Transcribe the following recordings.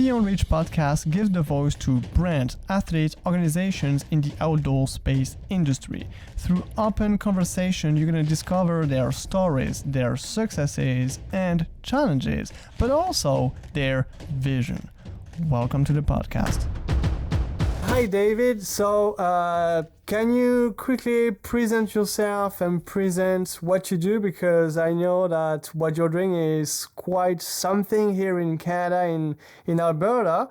Beyond Reach podcast gives the voice to brands, athletes, organizations in the outdoor space industry. Through open conversation, you're going to discover their stories, their successes and challenges, but also their vision. Welcome to the podcast. Hi, David. So, can you quickly present yourself and present what you do? Because I know that what you're doing is quite something here in Canada, in Alberta,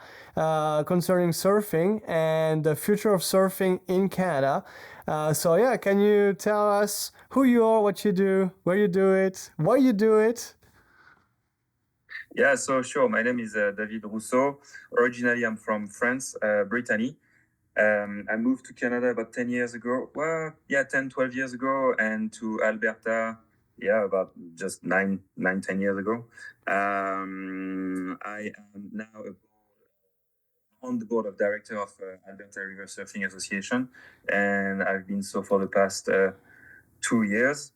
concerning surfing and the future of surfing in Canada. Can you tell us who you are, what you do, where you do it, why you do it? Yeah, so sure. My name is David Rousseau. Originally, I'm from France, Brittany. I moved to Canada about 10 years ago. 12 years ago, and to Alberta, about just 10 years ago. I am now on the board of director of Alberta River Surfing Association, and I've been so for the past 2 years.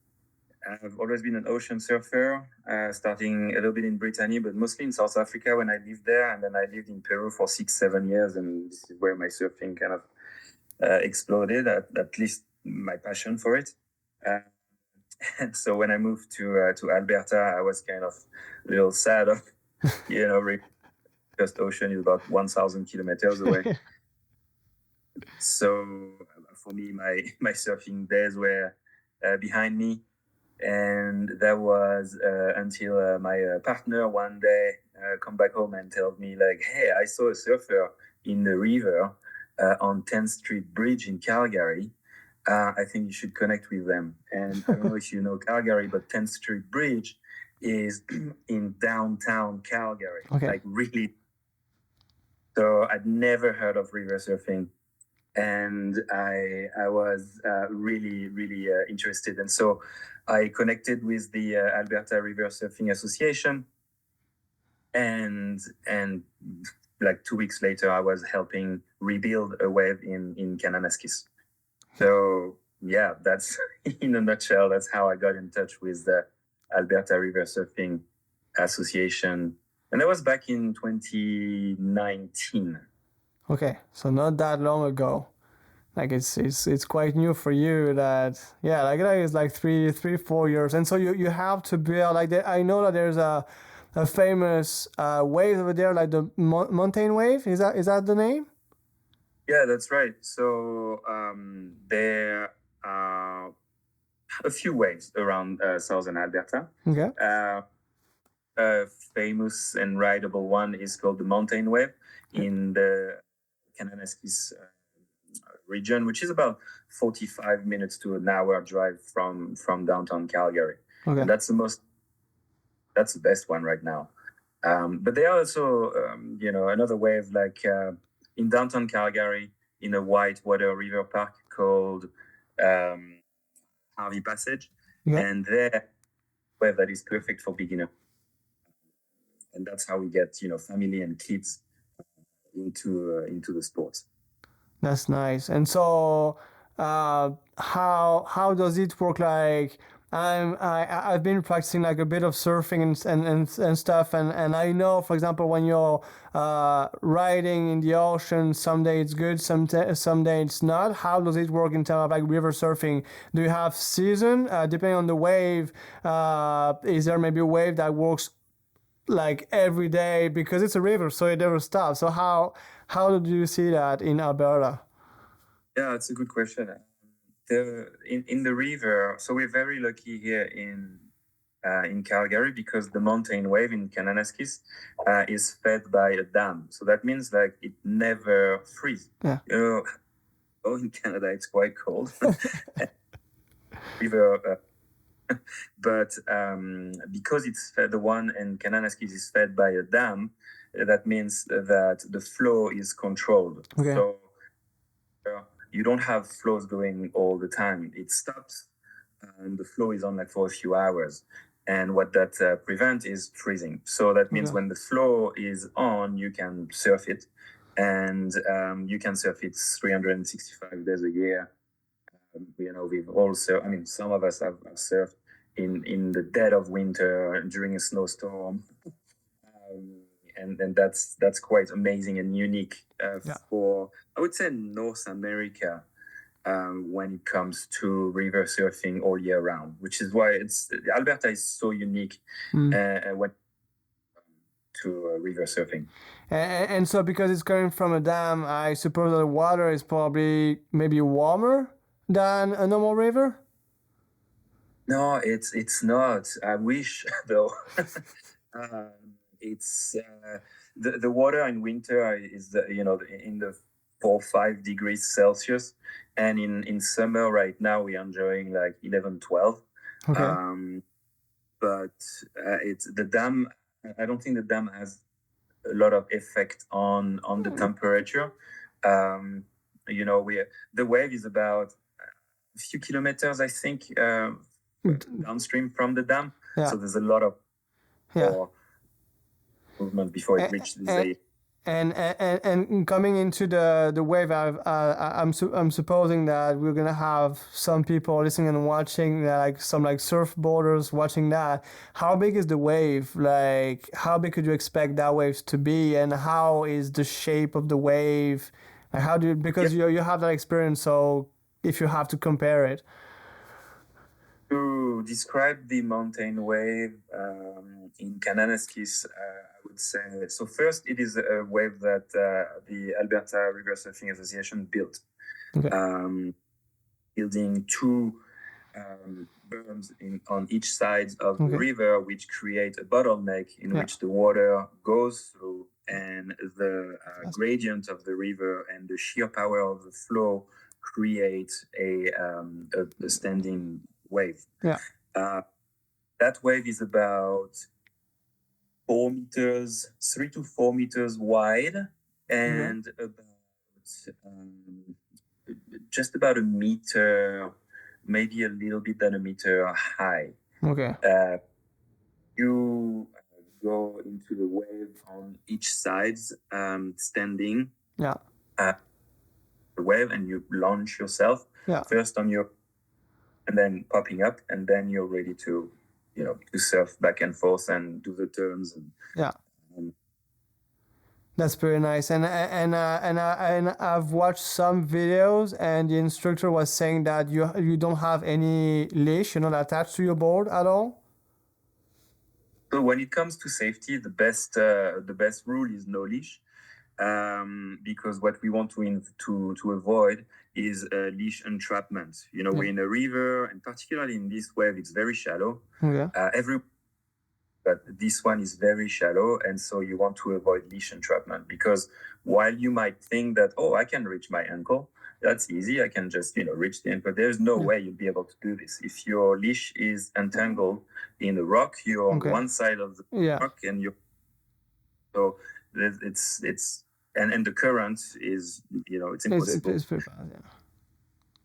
I've always been an ocean surfer, starting a little bit in Brittany, but mostly in South Africa when I lived there. And then I lived in Peru for 6-7 years. And this is where my surfing kind of exploded, at least my passion for it. And so when I moved to Alberta, I was kind of a little sad of, because the ocean is about 1,000 kilometers away. So for me, my surfing days were behind me. And that was until my partner one day come back home and told me like, hey, I saw a surfer in the river on 10th Street Bridge in Calgary. I think you should connect with them. And I don't know if you know Calgary, but 10th Street Bridge is in downtown Calgary. Okay. Like really. So I'd never heard of river surfing. And I was really, really interested. And so I connected with the Alberta River Surfing Association. And like 2 weeks later, I was helping rebuild a wave in Kananaskis. So yeah, that's in a nutshell, that's how I got in touch with the Alberta River Surfing Association. And that was back in 2019. Okay, so not that long ago. Like it's quite new for you that it's like 4 years. And so you have to build like I know that there's a famous wave over there, like the mountain wave. Is that the name? Yeah, that's right. So there are a few waves around southern Alberta. Okay. A famous and rideable one is called the mountain wave in the Kananaskis region, which is about 45 minutes to an hour drive from downtown Calgary. Okay. And that's the best one right now. But there are also, another wave like in downtown Calgary in a whitewater river park called Harvey Passage. Yeah. And there, wave that is perfect for beginner. And that's how we get, family and kids into the sports. That's nice. And so, how does it work? Like, I've been practicing like a bit of surfing and stuff, and I know, for example, when you're riding in the ocean, someday it's good, someday it's not. How does it work in terms of like river surfing? Do you have season depending on the wave? Is there maybe a wave that works like every day because it's a river, so it never stops? So how do you see that in Alberta? Yeah, it's a good question. In the river, so we're very lucky here in Calgary because the mountain wave in Kananaskis is fed by a dam. So that means like it never freezes. Yeah. In Canada it's quite cold. River. But because it's fed, the one in Kananaskis is fed by a dam, that means that the flow is controlled. Okay. So you don't have flows going all the time. It stops and the flow is on like for a few hours. And what that prevents is freezing. So that means when the flow is on, you can surf it. And you can surf it 365 days a year. We've also, some of us have surfed in the dead of winter during a snowstorm. and that's quite amazing and unique Yeah. for, I would say, North America, when it comes to river surfing all year round, which is why Alberta is so unique when to river surfing. And so because it's coming from a dam, I suppose the water is probably maybe warmer than a normal river? No, it's not. I wish though. It's the water in winter is in the 4 or 5 degrees Celsius, and in summer right now we're enjoying like 11, 12. Okay. But it's the dam. I don't think the dam has a lot of effect on the temperature. The wave is about a few kilometers, I think, downstream from the dam. Yeah. So there's a lot of Yeah. movement before it reaches the. And coming into the wave, I'm supposing that we're gonna have some people listening and watching, like some like surfboarders watching that. How big is the wave? Like, how big could you expect that wave to be, and how is the shape of the wave? Like, how do you, because you have that experience, so if you have to compare it. To describe the mountain wave in Kananaskis, I would say, so first it is a wave that the Alberta River Surfing Association built. Okay. Building two berms on each side of the river, which create a bottleneck in which the water goes through, and the gradient of the river and the sheer power of the flow create a standing wave. Yeah. That wave is about 4 meters, 3 to 4 meters wide, and just about a meter, maybe a little bit than a meter high. Okay. You go into the wave on each side, standing. Yeah. The wave, and you launch yourself first on your, and then popping up, and then you're ready to surf back and forth and do the turns. That's pretty nice. And I've watched some videos, and the instructor was saying that you don't have any leash, you're not attached to your board at all. So when it comes to safety, the best rule is no leash, because what we want to avoid is leash entrapment. We're in a river, and particularly in this wave, it's very shallow. But this one is very shallow, and so you want to avoid leash entrapment, because while you might think that, I can reach my ankle, that's easy, I can just reach the ankle, there's no way you'll be able to do this. If your leash is entangled in the rock, you're on one side of the rock, and it's and the current is it's impossible. It's pretty bad, yeah.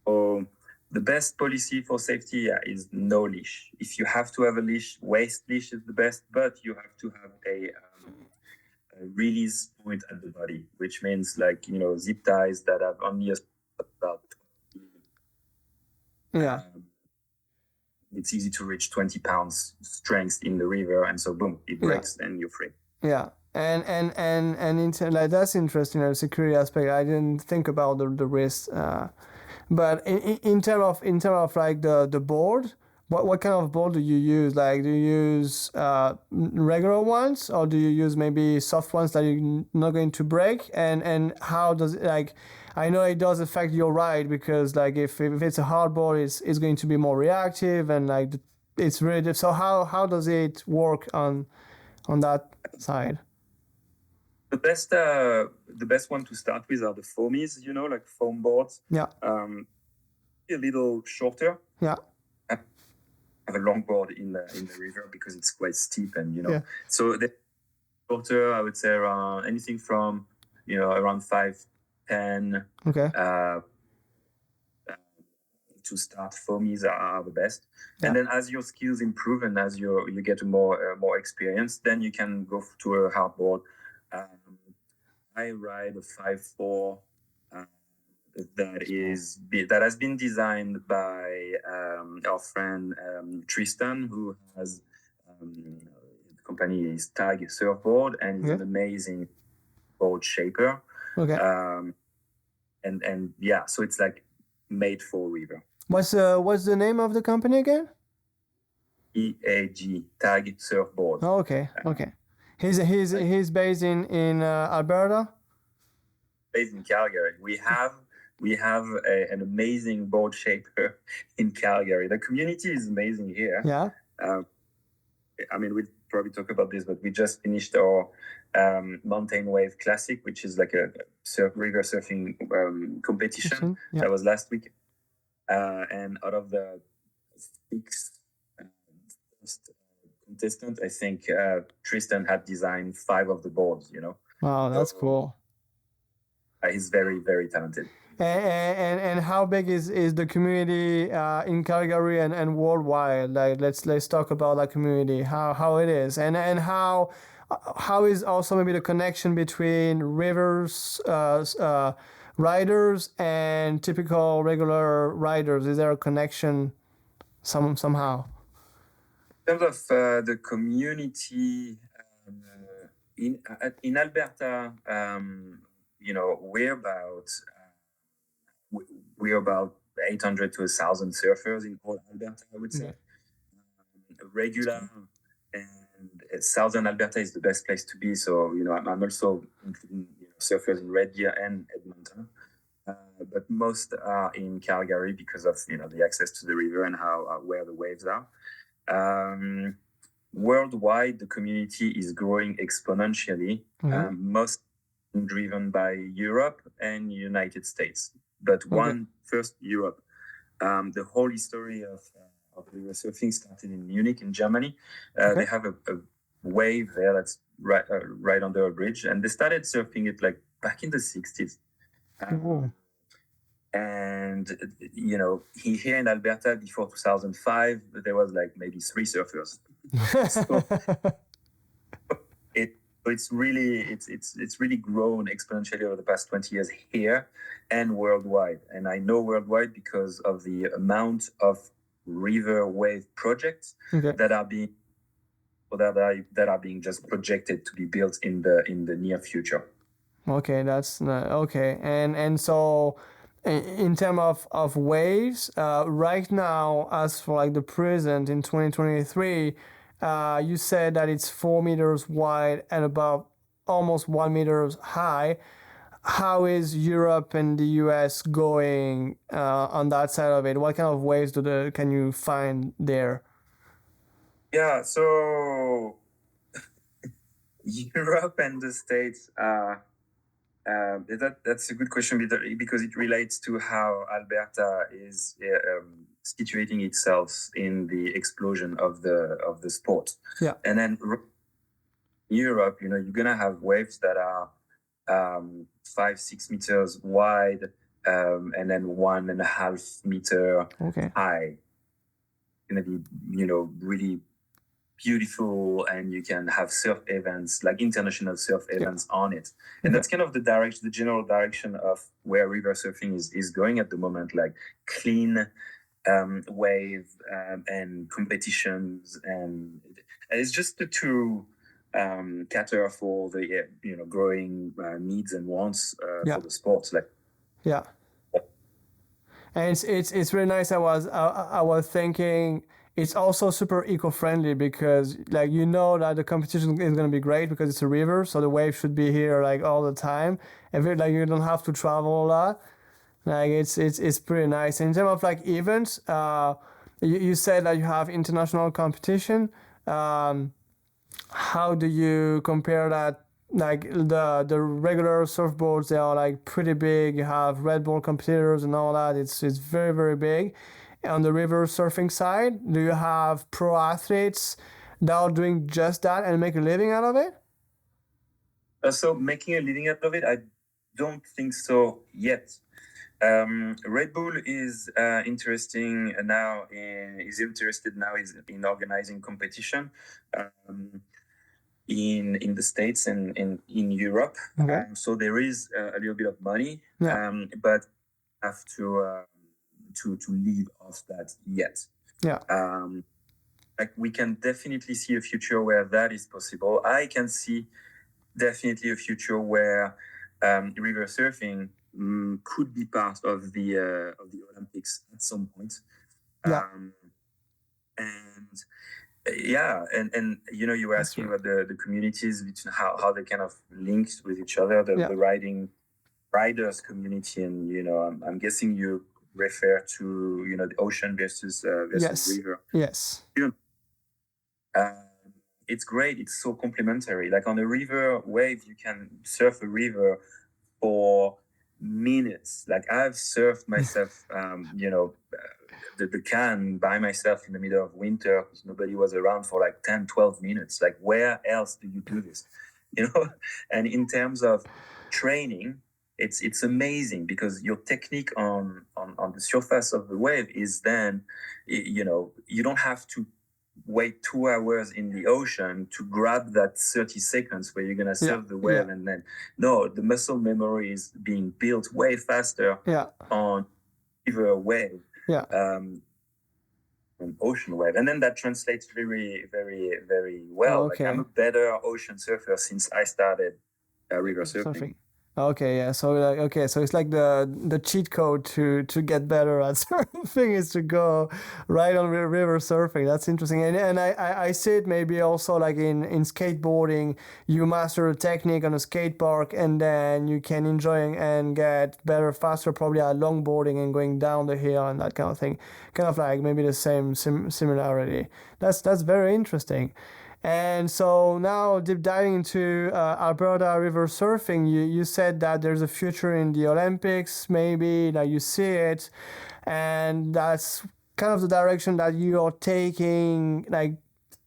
So the best policy for safety is no leash. If you have to have a leash, waist leash is the best, but you have to have a release point at the body, which means like zip ties that have only about it's easy to reach 20 pounds strength in the river, and so boom, it breaks and you're free. Yeah. And like, that's interesting, the security aspect. I didn't think about the risk. But in terms of like the board, what kind of board do you use? Like, do you use regular ones, or do you use maybe soft ones that you're not going to break? And how does it, like, I know it does affect your ride, because like if it's a hard board, it's going to be more reactive, and like it's really. So how does it work on that side? The best one to start with are the foamies, like foam boards. Yeah. A little shorter. Yeah. I have a long board in the river because it's quite steep, and so the shorter, I would say around anything from around 5'10". Okay. To start, foamies are the best, and then as your skills improve and as you get more experience, then you can go to a hard board. I ride a 5'4", that has been designed by our friend Tristan, who has company is Tag Surfboard, and is an amazing board shaper. Okay. And yeah, so it's like made for river. What's the name of the company again? TAG, Tag Surfboard. Oh, okay. He's based in Alberta. Based in Calgary. We have an amazing board shaper in Calgary. The community is amazing here. Yeah. I mean, we'll probably talk about this, but we just finished our Mountain Wave Classic, which is like a river surfing competition. Yeah. That was last week. And out of the 6 first contestants, I think Tristan had designed 5 of the boards, Wow, that's cool. He's very, very talented. And how big is the community in Calgary and worldwide? Like let's talk about that community, how it is, and how is also maybe the connection between rivers riders and typical regular riders. Is there a connection somehow? In terms of the community in Alberta, we're about 800 to 1,000 surfers in all Alberta, I would say. Regular, and southern Alberta is the best place to be. So I'm also including surfers in Red Deer and Edmonton, but most are in Calgary because of the access to the river and where the waves are. Worldwide, the community is growing exponentially. Most driven by Europe and United States, but first Europe. The whole history of river surfing started in Munich, in Germany. They have a wave there that's right under a bridge, and they started surfing it like back in the 60s. And here in Alberta before 2005, there was like maybe 3 surfers. So it's really grown exponentially over the past 20 years here and worldwide. And I know worldwide because of the amount of river wave projects that are being just projected to be built in the near future. Okay, that's okay. And so in terms of waves, right now, as for like the present in 2023, you said that it's 4 meters wide and about almost 1 meter high. How is Europe and the US going on that side of it? What kind of waves can you find there? Yeah, so Europe and the States, that's a good question because it relates to how Alberta is situating itself in the explosion of the sport. Yeah. And then Europe, you're gonna have waves that are 5-6 meters wide, and then 1.5 meter high. Gonna be really beautiful, and you can have surf events, like international surf events on it. And that's kind of the general direction of where river surfing is going at the moment, like clean wave and competitions, and it's just to cater for the growing needs and wants for the sports. And it's really nice. I was thinking it's also super eco-friendly because that the competition is going to be great because it's a river, so the wave should be here like all the time, and you don't have to travel a lot. Like it's pretty nice. In terms of like events, you said that you have international competition. How do you compare that? Like the regular surfboards, they are like pretty big. You have Red Bull competitors and all that. It's very, very big. On the river surfing side, do you have pro athletes that are doing just that and make a living out of it? So making a living out of it, I don't think so yet. Red Bull is interested now in organizing competition in the States and in Europe. So there is a little bit of money, but have to live off that yet. like we can definitely see a future where that is possible. I can see definitely a future where river surfing could be part of the Olympics at some point. Yeah. And yeah, and you know, you were asking about the communities, between how they kind of linked with each other, the riders community, and you know, I'm guessing you refer to, you know, the ocean versus river. Yes. It's great. It's so complementary. Like on a river wave, you can surf a river for minutes. Like I've surfed myself, you know, the can by myself in the middle of winter because nobody was around for like 10, 12 minutes. Like where else do you do this? You know? And in terms of training, it's amazing because your technique on the surface of the wave is then, you know, you don't have to wait 2 hours in the ocean to grab that 30 seconds where you're going to surf the wave. And then, no, the muscle memory is being built way faster on river wave, an ocean wave. And then that translates very, very, very well. Okay. Like I'm a better ocean surfer since I started river surfing. Okay, yeah. So like, okay, so it's like the cheat code to get better at surfing is to go right on river surfing. That's interesting, and I see it maybe also like in skateboarding. You master a technique on a skate park, and then you can enjoy and get better faster, probably at longboarding and going down the hill and that kind of thing. Kind of like maybe the same similarity. That's very interesting. And so now deep diving into Alberta River Surfing, you said that there's a future in the Olympics, maybe, like you see it, and that's kind of the direction that you are taking, like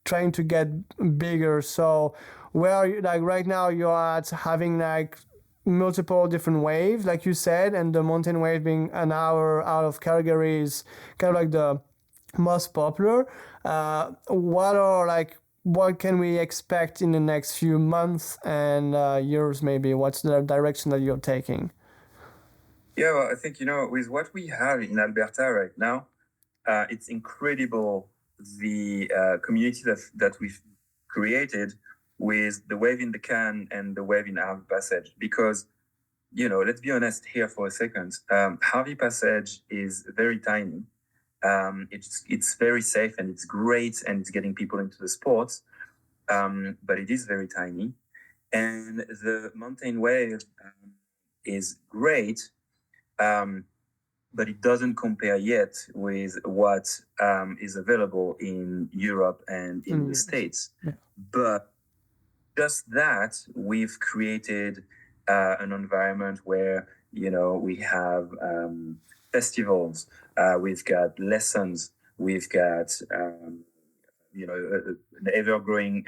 trying to get bigger. So where are you, like right now you're at having like multiple different waves, like you said, and the mountain wave being an hour out of Calgary is kind of like the most popular. What can we expect in the next few months and years, maybe? What's the direction that you're taking? Yeah, well, I think, you know, with what we have in Alberta right now, it's incredible the community that we've created with the wave in the can and the wave in Harvey Passage. Because, you know, let's be honest here for a second. Harvey Passage is very tiny. It's very safe and it's great and it's getting people into the sports, but it is very tiny. And the mountain wave is great, but it doesn't compare yet with what is available in Europe and in the States. Yeah. But just that, we've created an environment where, you know, we have festivals, we've got lessons, we've got, you know, an ever-growing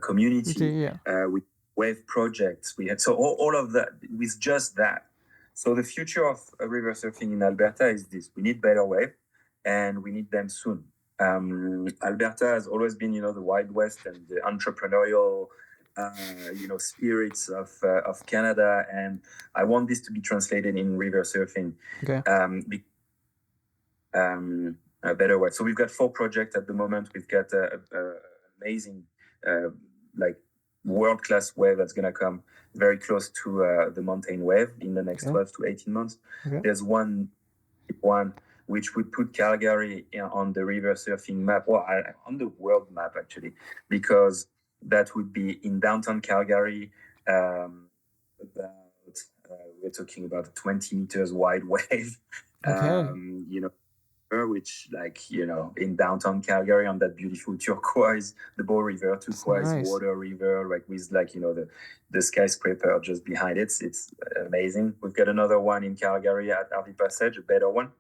community with wave projects. We had so all of that with just that. So the future of river surfing in Alberta is this: we need better wave, and we need them soon. Alberta has always been, you know, the Wild West and the entrepreneurial, you know, spirits of Canada, and I want this to be translated in river surfing. Okay. A better way. So we've got 4 projects at the moment. We've got amazing, like world-class wave that's going to come very close to the mountain wave in the next 12 to 18 months. Okay. There's one which would put Calgary on the river surfing map, well, on the world map actually, because that would be in downtown Calgary, we're talking about a 20 meters wide wave, you know, which, like, you know, in downtown Calgary on that beautiful turquoise, the Bow River, turquoise water river, like with, like, you know, the skyscraper just behind it. It's amazing. We've got another one in Calgary at Harvey Passage, a better one.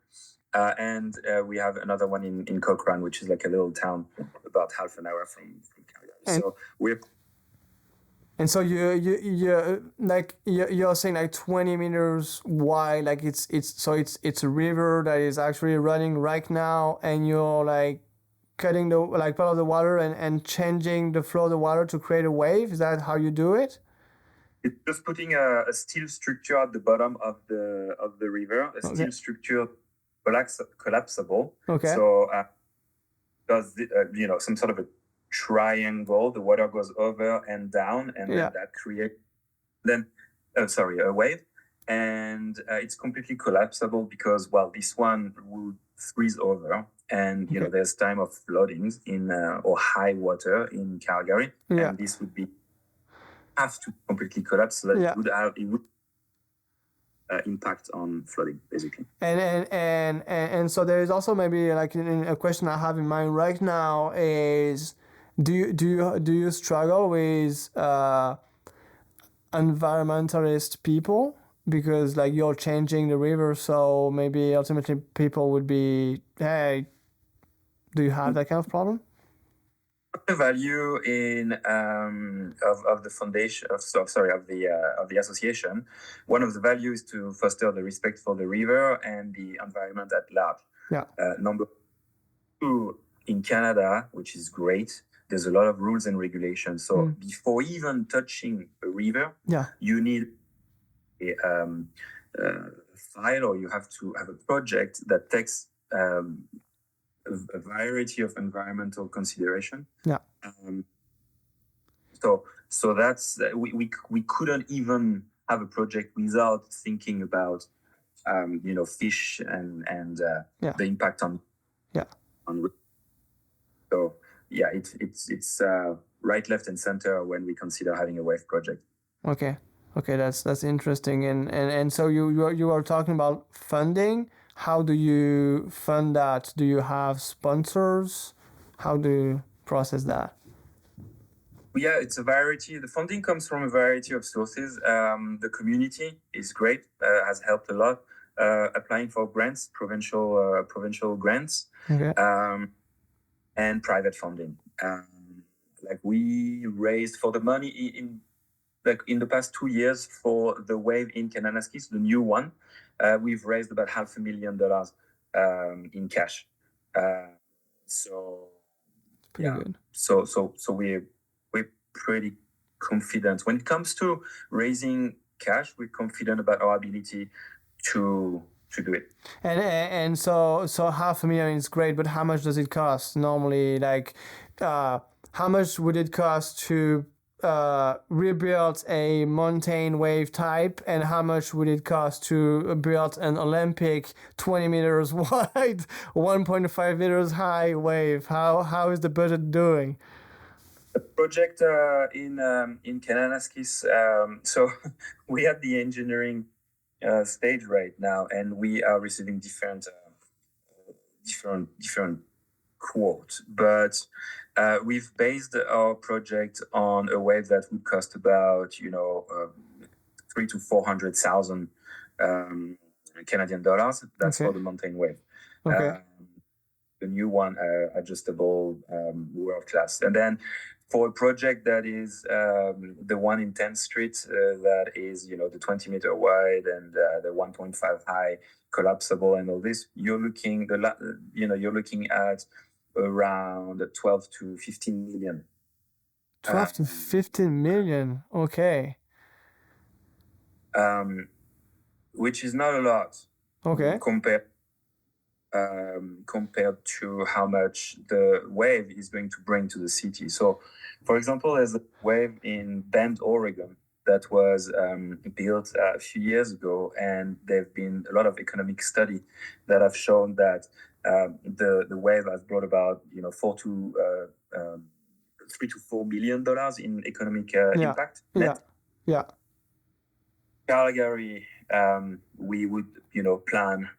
And we have another one in Cochrane, which is like a little town about half an hour from Calgary. So we're... And so you're saying like 20 meters wide, like it's a river that is actually running right now, and you're like cutting the like part of the water and changing the flow of the water to create a wave. Is that how you do it? It's just putting a steel structure at the bottom of the river, a steel structure collapsible. Okay. So does some sort of a triangle. The water goes over and down, and then that creates a wave, and it's completely collapsible because this one would freeze over, and there's time of floodings in or high water in Calgary, and this would have to completely collapse so that it would impact on flooding, basically. And so there is also maybe like a question I have in mind right now is, do you struggle with environmentalist people, because like you're changing the river, so maybe ultimately people would be, hey, do you have that kind of problem? The value in of the foundation of the association, one of the values to foster the respect for the river and the environment at large. Number two, in Canada, which is great, there's a lot of rules and regulations. So before even touching a river, you need a file, or you have to have a project that takes a variety of environmental consideration. So that's we couldn't even have a project without thinking about fish and the impact on. So it's right, left, and center when we consider having a wave project. Okay, that's interesting. And so you are talking about funding. How do you fund that? Do you have sponsors? How do you process that? Yeah, it's a variety. The funding comes from a variety of sources. The community is great, has helped a lot. Applying for grants, provincial grants, and private funding. Like we raised for the money in the past 2 years for the wave in Kananaskis, the new one. We've raised about $500,000 in cash. So pretty good. So we're pretty confident when it comes to raising cash. We're confident about our ability to do it. And so $500,000 is great, but how much does it cost normally? Like, how much would it cost to rebuild a mountain wave type, and how much would it cost to build an Olympic 20 meters wide, 1.5 meters high wave? How is the budget doing? The project in Kananaskis, so we have the engineering stage right now, and we are receiving different quotes, but we've based our project on a wave that would cost about $300,000 to $400,000 Canadian dollars. That's for the mountain wave. The new one, adjustable, world class. And then for a project that is the one in 10th Street, that is the 20-meter wide and the 1.5 high, collapsible, and all this, you're looking at around 12 to 15 million. 12 to 15 million. Okay. Which is not a lot. Compared to how much the wave is going to bring to the city. So, for example, there's a wave in Bend, Oregon, that was built a few years ago, and there've been a lot of economic study that have shown that the wave has brought about $3 to $4 million in economic impact. Calgary, we would plan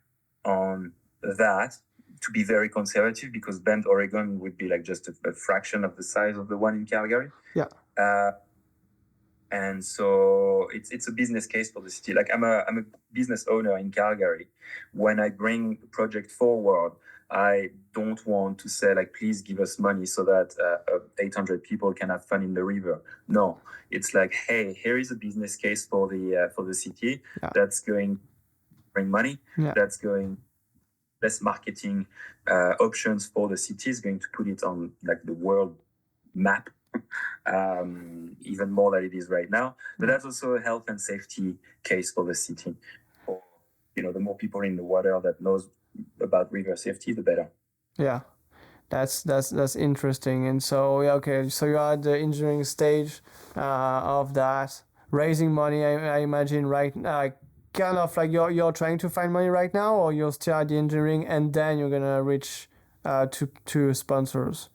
on that to be very conservative, because Bend, Oregon would be like just a fraction of the size of the one in Calgary. And so it's a business case for the city. Like I'm a business owner in Calgary. When I bring the project forward, I don't want to say like, please give us money so that 800 people can have fun in the river. No, it's like, hey, here is a business case for the city that's going to bring money. That's going less marketing options for the city, is going to put it on like the world map. Even more than it is right now, but that's also a health and safety case for the city. Or, the more people in the water that knows about river safety, the better. That's interesting. And so yeah, okay, so you're at the engineering stage of that, raising money. I imagine right now, kind of like you're trying to find money right now, or you're still at the engineering, and then you're gonna reach to sponsors.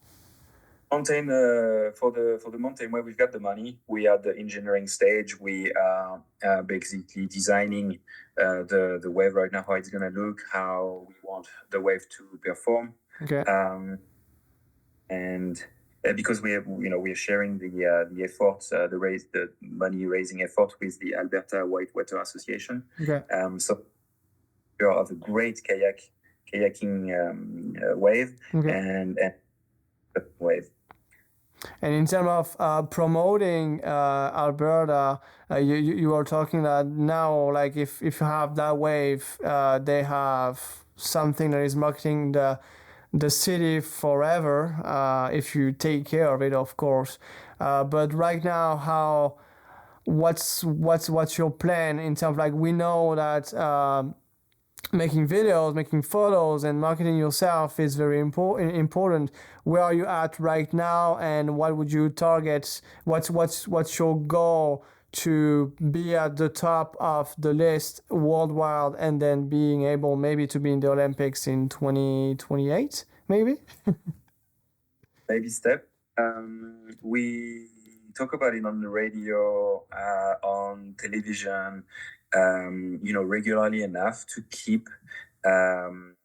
Mountain for the mountain where we've got the money, we are at the engineering stage. We are basically designing the wave right now, how it's gonna look, how we want the wave to perform. Okay. And because we are sharing the efforts, the money raising effort with the Alberta Whitewater Association. Okay. So we have a great kayaking wave. Okay. and wave. And in terms of promoting Alberta, you were talking that now, like if you have that wave, they have something that is marketing the city forever, if you take care of it, of course. But right now, what's your plan in terms of, like, we know that making videos, making photos, and marketing yourself is very important. Where are you at right now, and what would you target? What's your goal to be at the top of the list worldwide, and then being able maybe to be in the Olympics in 2028, maybe? Baby step. We talk about it on the radio, on television, regularly enough to keep, in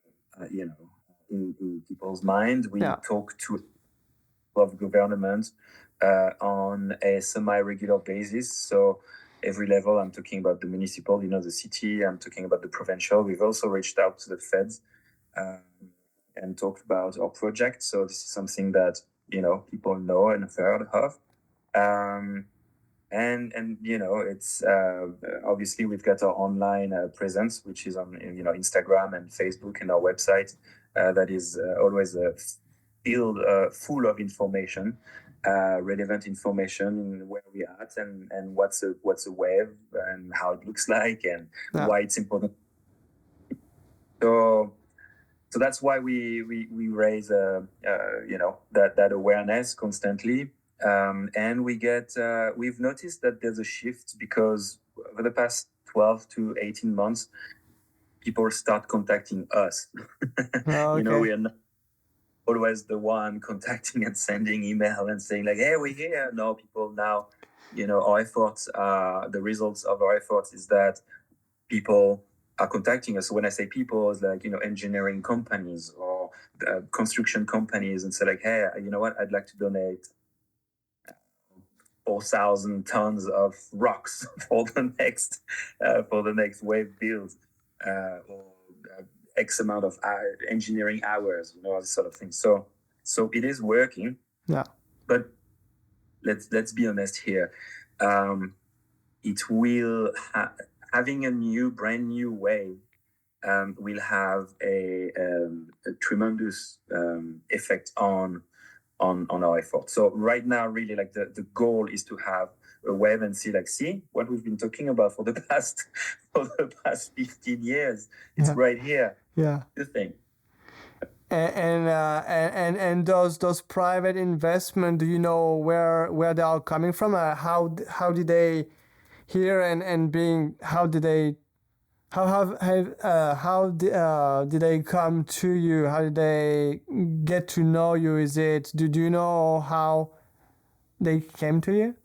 people's mind. We talk to of government on a semi-regular basis. So every level, I'm talking about the municipal, the city, I'm talking about the provincial. We've also reached out to the feds and talked about our project. So this is something that, people know and have heard of. And it's obviously we've got our online presence, which is on Instagram and Facebook, and our website that is always filled full of information, relevant information in where we are at, and what's a wave and how it looks like, and why it's important. So that's why we raise that awareness constantly. And we've noticed that there's a shift, because over the past 12 to 18 months, people start contacting us. Oh, okay. We are not always the one contacting and sending email and saying like, hey, we're here. No, people now, our efforts, the results of our efforts is that people are contacting us. So when I say people, it's like, engineering companies or construction companies, and say like, hey, you know what, I'd like to donate 4,000 tons of rocks for the next wave build, or X amount of engineering hours, this sort of thing. So it is working. Yeah. But let's be honest here. It will having a brand new wave will have a tremendous effect on our effort. So right now, really, like the goal is to have a wave and see what we've been talking about for the past 15 years. It's right here. Yeah. The thing. And those private investment, do you know where they are coming from? How did they hear and being? How did they come to you? How did they get to know you? Do you know how they came to you?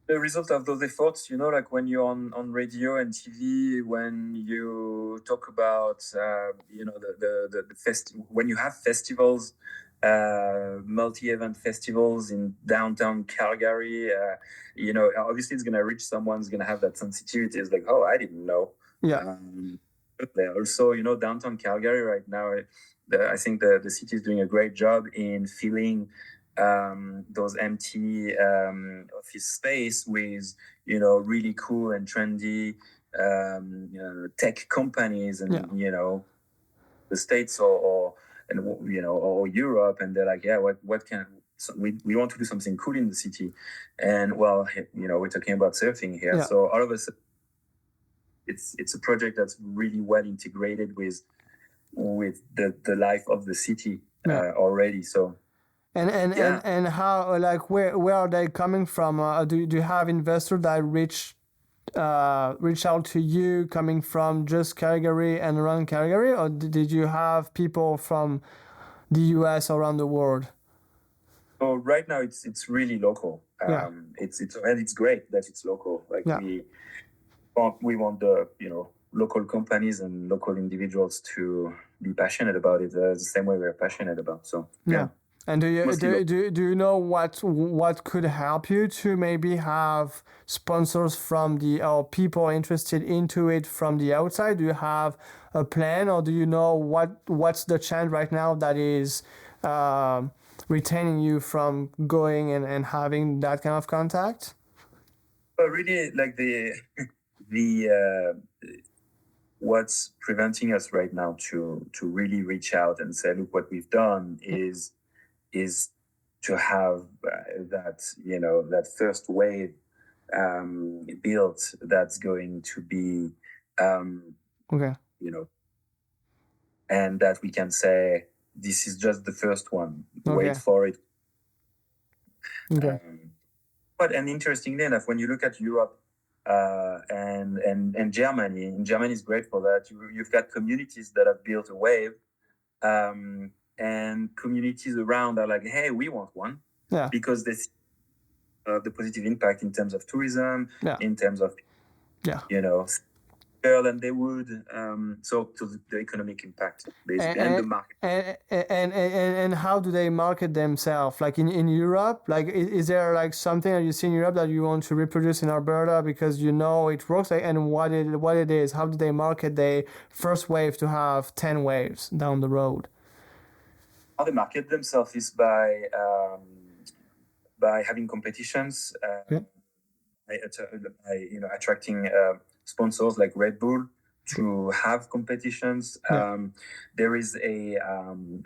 The result of those efforts, like when you're on radio and TV, when you talk about, when you have festivals, multi-event festivals in downtown Calgary, obviously it's going to reach someone who's going to have that sensitivity. It's like, oh, I didn't know. Yeah. Also, downtown Calgary right now, I think the city is doing a great job in filling those empty office space with really cool and trendy tech companies, and the States or Europe, and they're like, yeah, what can we want to do something cool in the city, and we're talking about surfing here, so all of a sudden it's a project that's really well integrated with the life of the city. already. So and how, like, where are they coming from? Do you have investors that reach out to you coming from just Calgary and around Calgary, or did you have people from the US around the world? So right now it's really local. It's great that it's local. Like we want the local companies and local individuals to be passionate about it the same way we're passionate about. So And do you know what could help you to maybe have sponsors from the or people interested into it from the outside? Do you have a plan, or do you know what's the chance right now that is retaining you from going and having that kind of contact? But really, like the what's preventing us right now to really reach out and say, look, what we've done is to have that first wave built that's going to be and that we can say this is just the first one. Wait for it. But interestingly enough, when you look at Europe and Germany, and Germany is great for that. You've got communities that have built a wave, and communities around are like, hey, we want one, because they see the positive impact in terms of tourism, in terms of than they would. So the economic impact, basically, and the market. And how do they market themselves? Like in Europe, like is there like something that you see in Europe that you want to reproduce in Alberta because you know it works? And what it is? How do they market their first wave to have 10 waves down the road? How they market themselves is by having competitions, by attracting sponsors like Red Bull to have competitions. There is a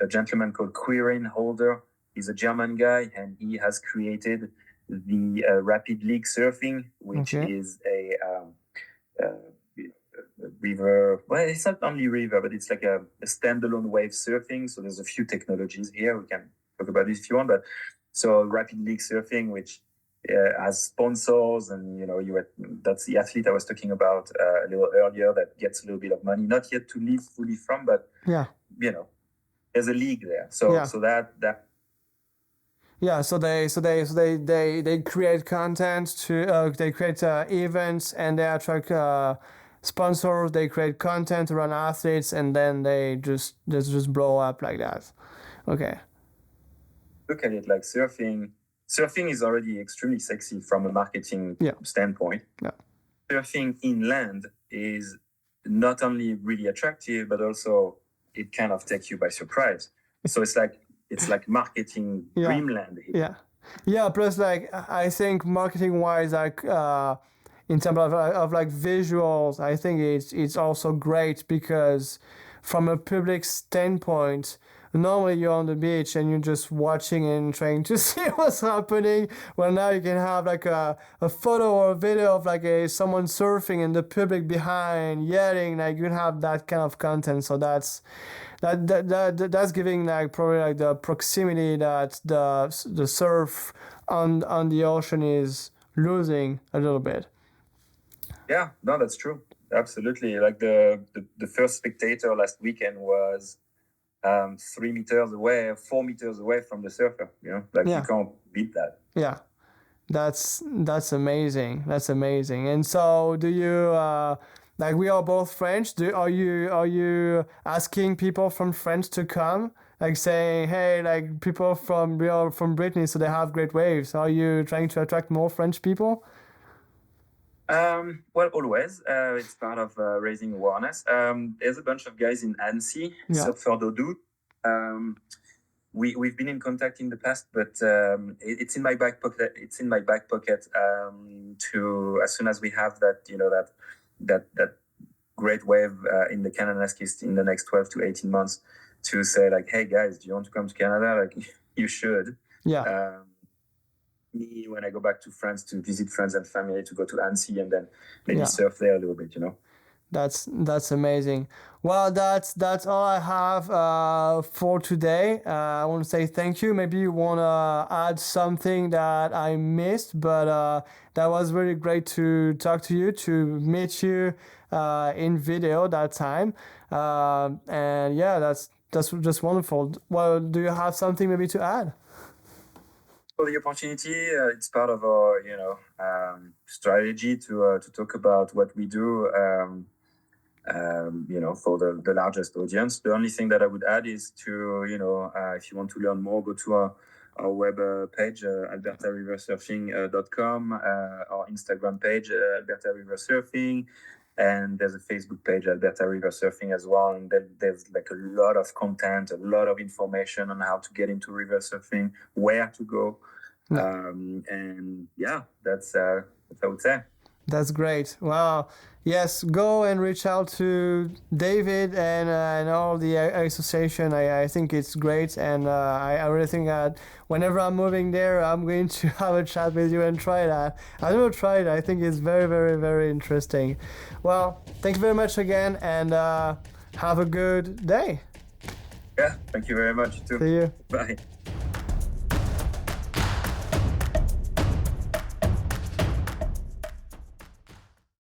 gentleman called Quirin Holder. He's a German guy, and he has created the Rapid League Surfing, which is a river. Well, it's not only river, but it's like a standalone wave surfing. So there's a few technologies here. We can talk about this if you want. But so Rapid League Surfing, which has sponsors, and that's the athlete I was talking about a little earlier that gets a little bit of money, not yet to live fully from, but there's a league there. So that. Yeah, so they create content to they create events, and they attract sponsors. They create content around athletes, and then they just blow up like that. Okay. Look at it like surfing. Surfing is already extremely sexy from a marketing standpoint. Surfing inland is not only really attractive, but also it kind of takes you by surprise. So it's like marketing dreamland. Plus, like, I think marketing wise, like in terms of like visuals, I think it's also great because from a public standpoint, normally you're on the beach and you're just watching and trying to see what's happening. Well, now you can have like a photo or a video of like someone surfing and the public behind yelling. Like you have that kind of content. So that's giving like probably like the proximity that the surf on the ocean is losing a little bit. Yeah, no, that's true. Absolutely. Like the first spectator last weekend was 3 meters away, 4 meters away from the surfer. You can't beat that. Yeah, that's amazing. That's amazing. And so, do you like, we are both French? Are you asking people from France to come? Like saying, hey, like people from Brittany, so they have great waves. Are you trying to attract more French people? Well, always. It's part of raising awareness. There's a bunch of guys in Annecy, Surfer Dodo. We've been in contact in the past, but it's in my back pocket. It's in my back pocket to, as soon as we have that great wave in the Kananaskis in the next 12 to 18 months, to say like, hey guys, do you want to come to Canada? Like, you should. Me, when I go back to France to visit friends and family, to go to Annecy and then maybe surf there a little bit, That's amazing. Well, that's all I have for today. I want to say thank you. Maybe you want to add something that I missed, but that was really great to talk to you, to meet you in video that time. And yeah, that's just wonderful. Well, do you have something maybe to add? For the opportunity, it's part of our, strategy to talk about what we do. For the largest audience. The only thing that I would add is to, if you want to learn more, go to our web page, albertariversurfing.com, our Instagram page, Alberta River Surfing, and there's a Facebook page, Alberta River Surfing as well. And then there's like a lot of content, a lot of information on how to get into river surfing, where to go. And yeah, that's what I would say. That's great. Wow. Yes, go and reach out to David and all the association. I think it's great, and I really think that whenever I'm moving there, I'm going to have a chat with you and try that. I will try it. I think it's very, very, very interesting. Well, thank you very much again, and have a good day. Yeah, thank you very much too. See you. Bye.